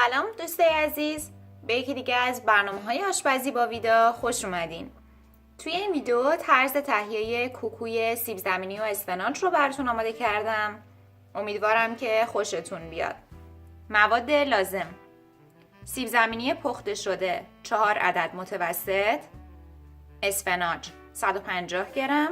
سلام دوستای عزیز، به یکی دیگه از برنامه‌های آشپزی با ویدا خوش اومدین. توی این ویدیو طرز تهیه کوکوی سیب زمینی و اسفناج رو براتون آماده کردم. امیدوارم که خوشتون بیاد. مواد لازم: سیب زمینی پخته شده 4 عدد متوسط، اسفناج 150 گرم،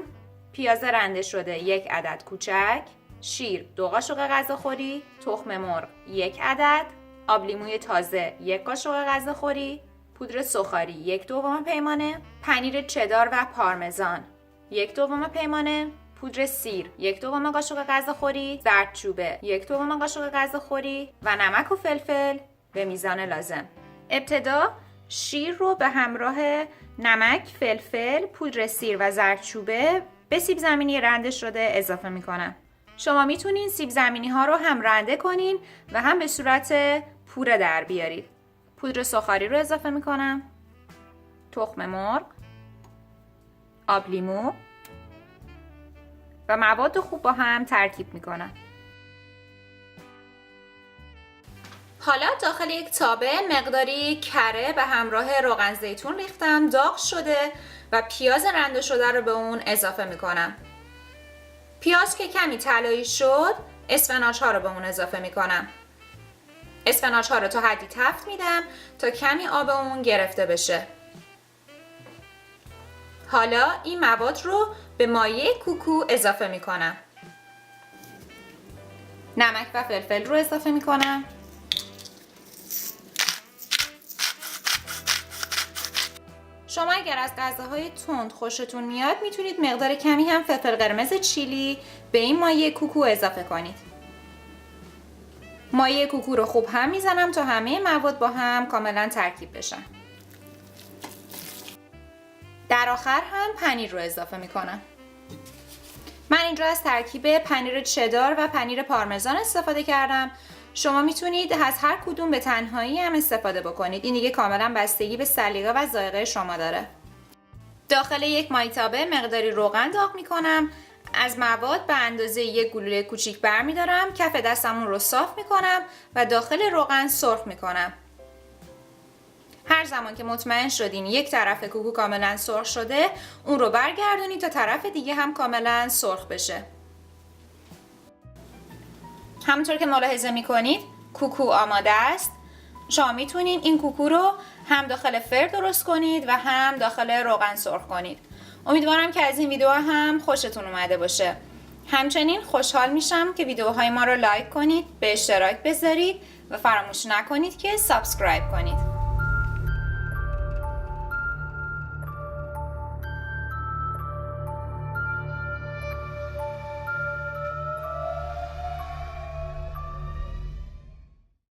پیاز رنده شده 1 عدد کوچک، شیر 2 قاشق غذاخوری، تخم مرغ 1 عدد، آب لیموی تازه 1 قاشق غذاخوری، پودر سوخاری 1/2 پیمانه، پنیر چدار و پارمزان 1/2 پیمانه، پودر سیر 1/2 قاشق غذاخوری، زردچوبه 1/2 قاشق غذاخوری و نمک و فلفل به میزان لازم. ابتدا شیر رو به همراه نمک، فلفل، پودر سیر و زردچوبه به سیب زمینی رنده شده اضافه میکنم. شما میتونین سیب زمینی ها رو هم رنده کنین و هم به صورت پوره در بیارید. پودر سوخاری رو اضافه میکنم، تخم مرغ، آب لیمو و مواد خوب با هم ترکیب میکنم. حالا داخل یک تابه مقداری کره به همراه روغن زیتون ریختم، داغ شده و پیاز رنده شده رو به اون اضافه میکنم. پیاز که کمی طلایی شد، اسفناج ها رو به اون اضافه میکنم. اسفناج ها رو تا حدی تفت میدم تا کمی آب اون گرفته بشه. حالا این مواد رو به مایه کوکو اضافه میکنم. نمک و فلفل رو اضافه میکنم. شما اگر از غذاهای تند خوشتون میاد میتونید مقدار کمی هم فلفل قرمز چیلی به این مایه کوکو اضافه کنید. مایه کوکو رو خوب هم میزنم تا همه مواد با هم کاملا ترکیب بشن. در آخر هم پنیر رو اضافه میکنم. من اینجا از ترکیب پنیر چدار و پنیر پارمزان استفاده کردم. شما میتونید از هر کدوم به تنهایی هم استفاده بکنید. این دیگه کاملا بستگی به سلیقه و ذائقه شما داره. داخل یک مایتابه مقداری روغن داغ میکنم. از مواد به اندازه یک گلوله کوچیک برمیدارم. کف دستمون رو صاف میکنم و داخل روغن سرخ میکنم. هر زمان که مطمئن شدین یک طرف کوکو کاملا سرخ شده، اون رو برگردونید تا طرف دیگه هم کاملا سرخ بشه. همونطور که ملاحظه میکنید کوکو آماده است. شما میتونید این کوکو رو هم داخل فر درست کنید و هم داخل روغن سرخ کنید. امیدوارم که از این ویدیو هم خوشتون اومده باشه. همچنین خوشحال میشم که ویدیوهای ما رو لایک کنید، به اشتراک بذارید و فراموش نکنید که سابسکرایب کنید.